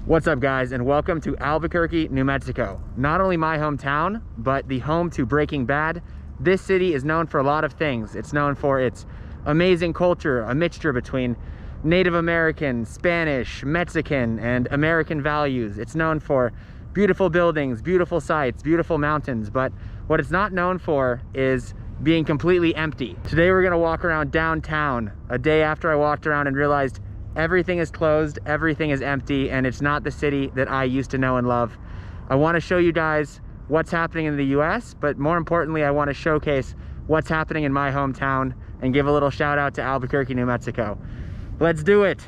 What's up, guys, and welcome to Albuquerque, New Mexico. Not only my hometown, but the home to Breaking Bad. This city is known for a lot of things. It's known for its amazing culture, a mixture between Native American, Spanish, Mexican, and American values. It's known for beautiful buildings, beautiful sights, beautiful mountains, but what it's not known for is being completely empty. Today we're gonna walk around downtown, a day after I walked around and realized everything is closed, everything is empty, and it's not the city that I used to know and love. I wanna show you guys what's happening in the US, but more importantly, I wanna showcase what's happening in my hometown and give a little shout out to Albuquerque, New Mexico. Let's do it.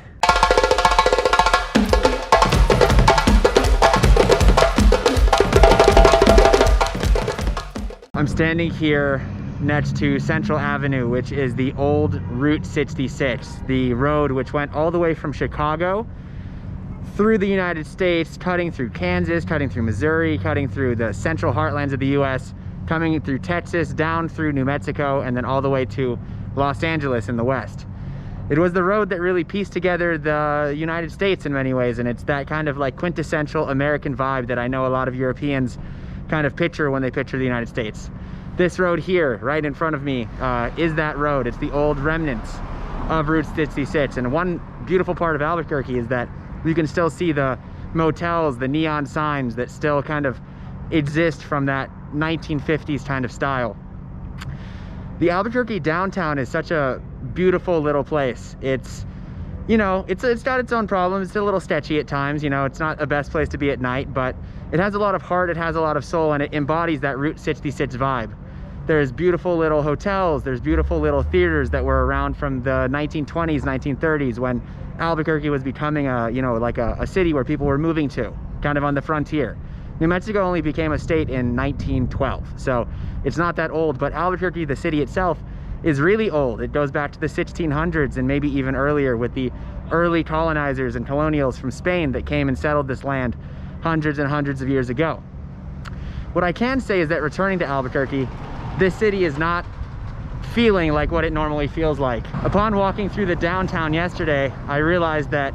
I'm standing here next to Central Avenue, which is the old Route 66, the road which went all the way from Chicago through the United States, cutting through Kansas, cutting through Missouri, cutting through the central heartlands of the US, coming through Texas, down through New Mexico, and then all the way to Los Angeles in the west. It was the road that really pieced together the United States in many ways, and it's that kind of like quintessential American vibe that I know a lot of Europeans kind of picture when they picture the United States. This road here, right in front of me, is that road. It's the old remnants of Route 66. And one beautiful part of Albuquerque is that you can still see the motels, the neon signs that still kind of exist from that 1950s kind of style. The Albuquerque downtown is such a beautiful little place. It's, you know, it's got its own problems. It's a little sketchy at times, you know, it's not the best place to be at night, but it has a lot of heart, it has a lot of soul, and it embodies that Route 66 vibe. There's beautiful little hotels, there's beautiful little theaters that were around from the 1920s, 1930s, when Albuquerque was becoming a, you know, like a city where people were moving to, kind of on the frontier. New Mexico only became a state in 1912, so it's not that old, but Albuquerque, the city itself, is really old. It goes back to the 1600s and maybe even earlier with the early colonizers and colonials from Spain that came and settled this land hundreds and hundreds of years ago. What I can say is that returning to Albuquerque, this city is not feeling like what it normally feels like. Upon walking through the downtown yesterday, I realized that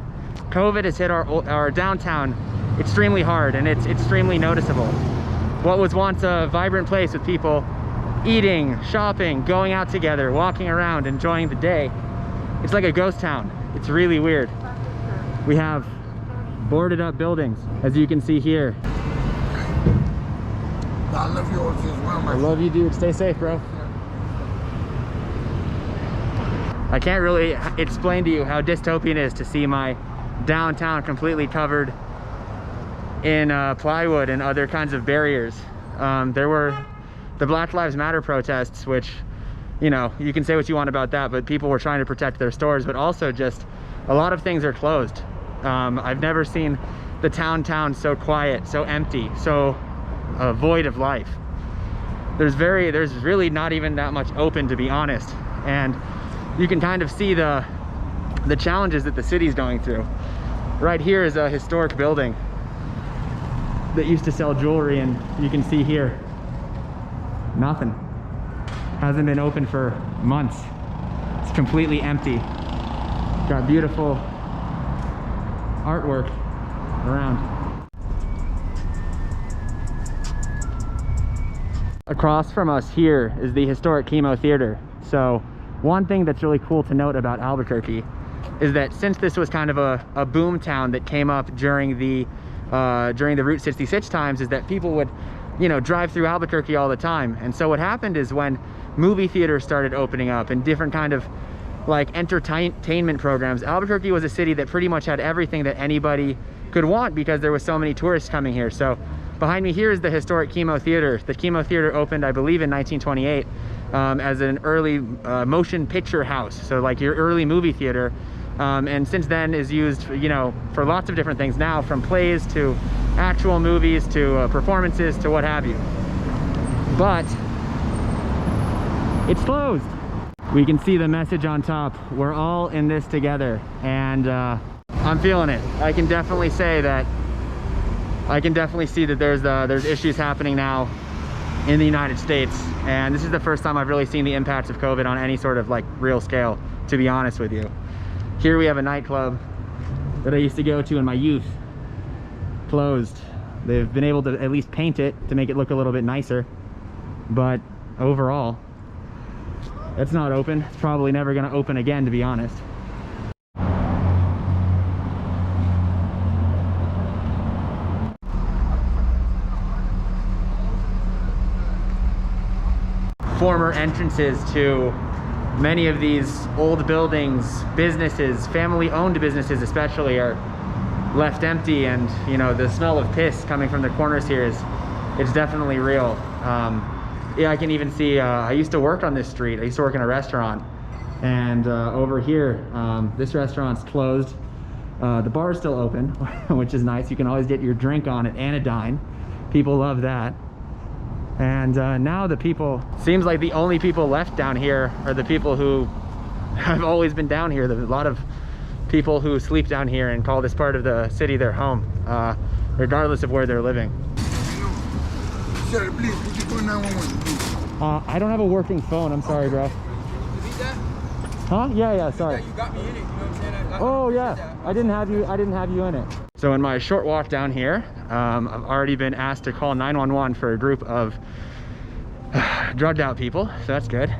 COVID has hit our downtown extremely hard, and it's extremely noticeable. What was once a vibrant place with people eating, shopping, going out together, walking around, enjoying the day, it's like a ghost town. It's really weird. We have boarded up buildings, as you can see here. I love yours as well, my I love you, dude. Stay safe, bro. I can't really explain to you how dystopian it is to see my downtown completely covered in plywood and other kinds of barriers. There were the Black Lives Matter protests, which, you know, you can say what you want about that, but people were trying to protect their stores, but also just a lot of things are closed. I've never seen the town so quiet, so empty, so void of life. There's really not even that much open, to be honest, and you can kind of see the challenges that the city's going through. Right here is a historic building that used to sell jewelry, and you can see here, nothing. Hasn't been open for months. It's completely empty. Got beautiful artwork around. Across from us here is the historic Chemo Theater. So one thing that's really cool to note about Albuquerque is that since this was kind of a boom town that came up during the Route 66 times, is that people would, you know, drive through Albuquerque all the time. And so what happened is when movie theaters started opening up and different kind of like entertainment programs, Albuquerque was a city that pretty much had everything that anybody could want because there was so many tourists coming here. So behind me here is the historic Chemo Theater. The Chemo Theater opened, I believe, in 1928 as an early motion picture house, so like your early movie theater, and since then is used, you know, for lots of different things now, from plays to actual movies to performances to what have you. But it's closed. We can see the message on top. We're all in this together, and I'm feeling it. I can definitely say that I can definitely see that there's issues happening now in the United States, and this is the first time I've really seen the impacts of COVID on any sort of like real scale, to be honest with you. Here we have a nightclub that I used to go to in my youth, closed. They've been able to at least paint it to make it look a little bit nicer, but overall it's not open. It's probably never going to open again, to be honest. Former entrances to many of these old buildings, businesses, family-owned businesses especially, are left empty, and you know, the smell of piss coming from the corners here is, it's definitely real. Yeah, I can even see, I used to work on this street. I used to work in a restaurant, and over here, this restaurant's closed. The bar is still open, which is nice. You can always get your drink on at Anodyne. People love that. And now the people, seems like the only people left down here are the people who have always been down here. There's a lot of people who sleep down here and call this part of the city their home, regardless of where they're living. Sir, please, would you call 911, please? I don't have a working phone. I'm sorry, bro. You need that? Huh? Yeah, sorry. You got me in it, you know what I'm saying? Oh yeah, I didn't have you in it. So in my short walk down here, I've already been asked to call 911 for a group of drugged out people, so that's good.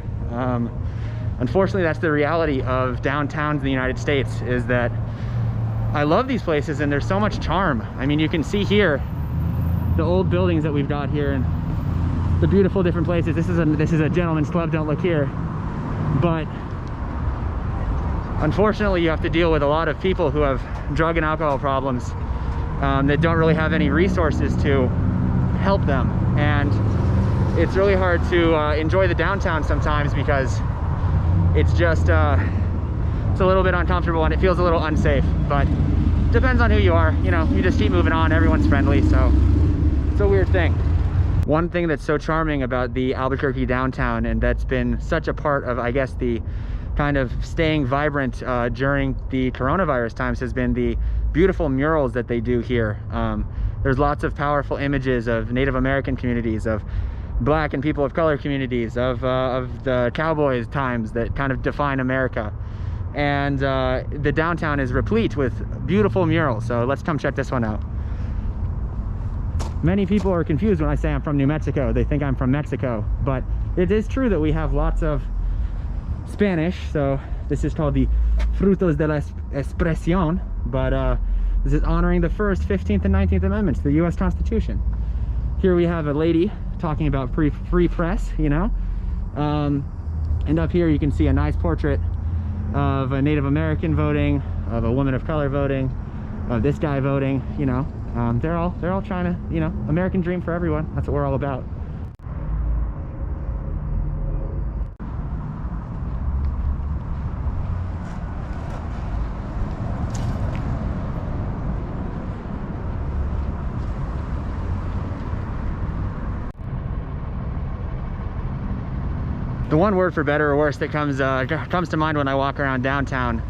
Unfortunately, that's the reality of downtowns in the United States, is that I love these places and there's so much charm. I mean, you can see here the old buildings that we've got here and the beautiful different places. This is a gentleman's club, don't look here. But unfortunately, you have to deal with a lot of people who have drug and alcohol problems that don't really have any resources to help them. And it's really hard to enjoy the downtown sometimes, because it's just it's a little bit uncomfortable and it feels a little unsafe. But depends on who you are, you know, you just keep moving on. Everyone's friendly, so it's a weird thing. One thing that's so charming about the Albuquerque downtown, and that's been such a part of, I guess, the kind of staying vibrant during the coronavirus times, has been the beautiful murals that they do here. There's lots of powerful images of Native American communities, of Black and people of color communities, of the cowboys times that kind of define America. And the downtown is replete with beautiful murals. So let's come check this one out. Many people are confused when I say I'm from New Mexico. They think I'm from Mexico, but it is true that we have lots of Spanish. So this is called the Frutos de la Expresión, but this is honoring the 1st, 15th, and 19th Amendments to the U.S. Constitution. Here we have a lady talking about free press, you know, and up here you can see a nice portrait of a Native American voting, of a woman of color voting, of this guy voting. You know, they're all trying to, you know, American dream for everyone. That's what we're all about. The one word for better or worse that comes to mind when I walk around downtown,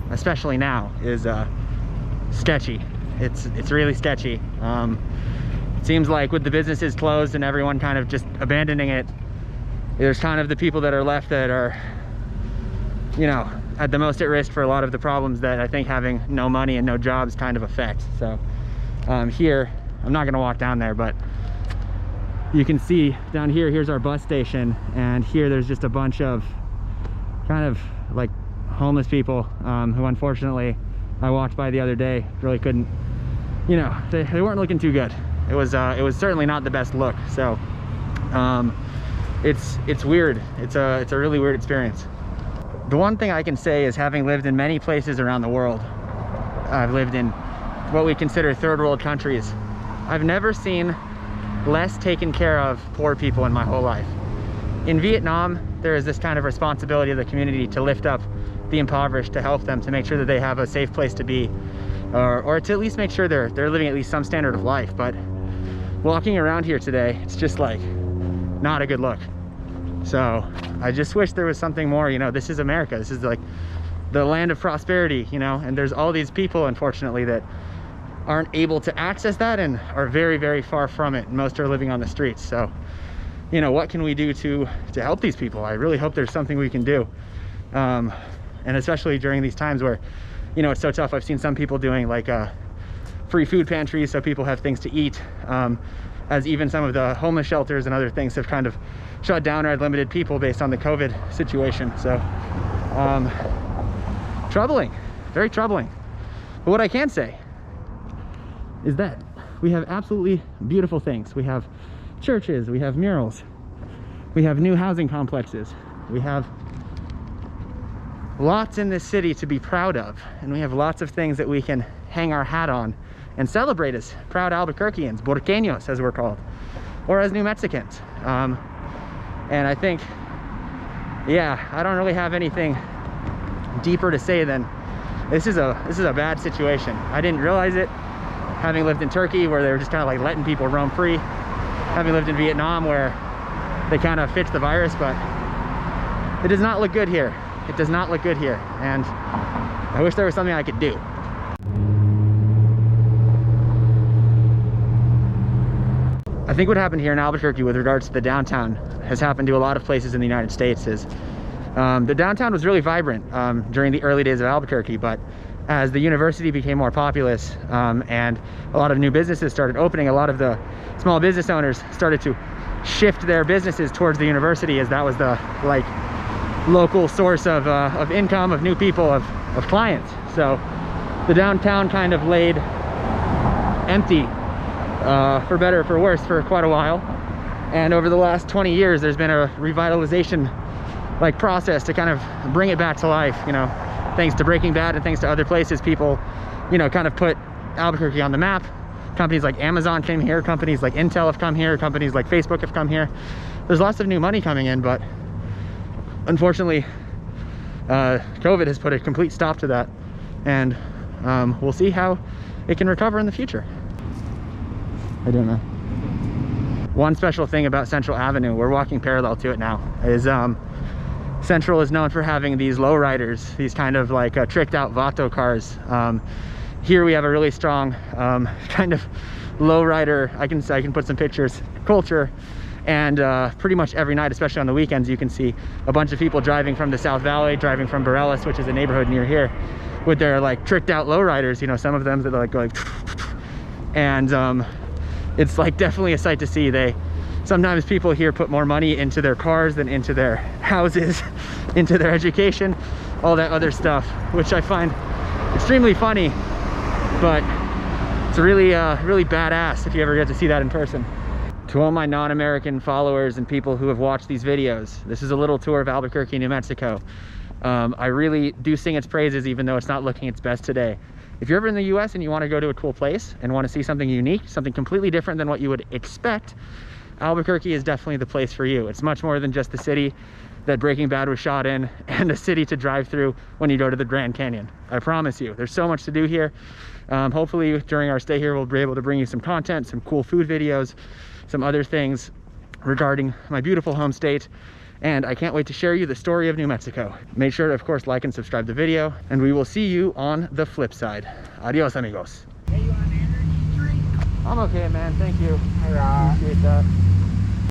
especially now, is sketchy. It's really sketchy. It seems like with the businesses closed and everyone kind of just abandoning it, there's kind of the people that are left that are, you know, at the most at risk for a lot of the problems that I think having no money and no jobs kind of affect. So here, I'm not going to walk down there, but you can see down here, here's our bus station, and here there's just a bunch of kind of like homeless people who unfortunately I walked by the other day, really couldn't, you know, they weren't looking too good. It was certainly not the best look. So it's weird. It's a really weird experience. The one thing I can say is, having lived in many places around the world, I've lived in what we consider third world countries, I've never seen less taken care of poor people in my whole life. In Vietnam, there is this kind of responsibility of the community to lift up the impoverished, to help them, to make sure that they have a safe place to be, or to at least make sure they're living at least some standard of life. But walking around here today, it's just like not a good look. So I just wish there was something more. You know, this is America. This is like the land of prosperity, you know, and there's all these people, unfortunately, that aren't able to access that and are very, very far from it. Most are living on the streets. So, you know, what can we do to help these people? I really hope there's something we can do. And especially during these times where, you know, it's so tough. I've seen some people doing like free food pantries so people have things to eat, as even some of the homeless shelters and other things have kind of shut down or had limited people based on the COVID situation. So troubling, very troubling. But what I can say is that we have absolutely beautiful things. We have churches, we have murals, we have new housing complexes, we have lots in this city to be proud of, and we have lots of things that we can hang our hat on and celebrate as proud Albuquerqueans, Borqueños as we're called, or as New Mexicans. And I think, yeah, I don't really have anything deeper to say than this is a bad situation. I didn't realize it, having lived in Turkey where they were just kind of like letting people roam free, having lived in Vietnam where they kind of fixed the virus, but it does not look good here. It does not look good here, and I wish there was something I could do. I think what happened here in Albuquerque with regards to the downtown has happened to a lot of places in the United States. Is the downtown was really vibrant during the early days of Albuquerque, but as the university became more populous and a lot of new businesses started opening, a lot of the small business owners started to shift their businesses towards the university, as that was the like local source of income, of new people, of clients. So the downtown kind of laid empty, for better or for worse, for quite a while. And over the last 20 years there's been a revitalization like process to kind of bring it back to life, you know, thanks to Breaking Bad and thanks to other places. People, you know, kind of put Albuquerque on the map. Companies like Amazon came here, companies like Intel have come here, companies like Facebook have come here. There's lots of new money coming in, but unfortunately COVID has put a complete stop to that, and we'll see how it can recover in the future. I don't know. One special thing about Central Avenue, we're walking parallel to it now, is Central is known for having these lowriders, these kind of like tricked out Vato cars. Here we have a really strong kind of lowrider, I can put some pictures, culture. And pretty much every night, especially on the weekends, you can see a bunch of people driving from the South Valley, driving from Murals, which is a neighborhood near here, with their like tricked out lowriders, you know, some of them that are like going, and it's like definitely a sight to see. Sometimes people here put more money into their cars than into their houses, into their education, all that other stuff, which I find extremely funny, but it's really really badass if you ever get to see that in person. To all my non-American followers and people who have watched these videos, this is a little tour of Albuquerque, New Mexico. I really do sing its praises, even though it's not looking its best today. If you're ever in the US and you want to go to a cool place and want to see something unique, something completely different than what you would expect, Albuquerque is definitely the place for you. It's much more than just the city that Breaking Bad was shot in and a city to drive through when you go to the Grand Canyon. I promise you, there's so much to do here. Hopefully during our stay here, we'll be able to bring you some content, some cool food videos, some other things regarding my beautiful home state, and I can't wait to share you the story of New Mexico. Make sure to, of course, like and subscribe to the video, and we will see you on the flip side. Adios, amigos. Hey, you want an energy drink? I'm okay, man. Thank you. I appreciate that.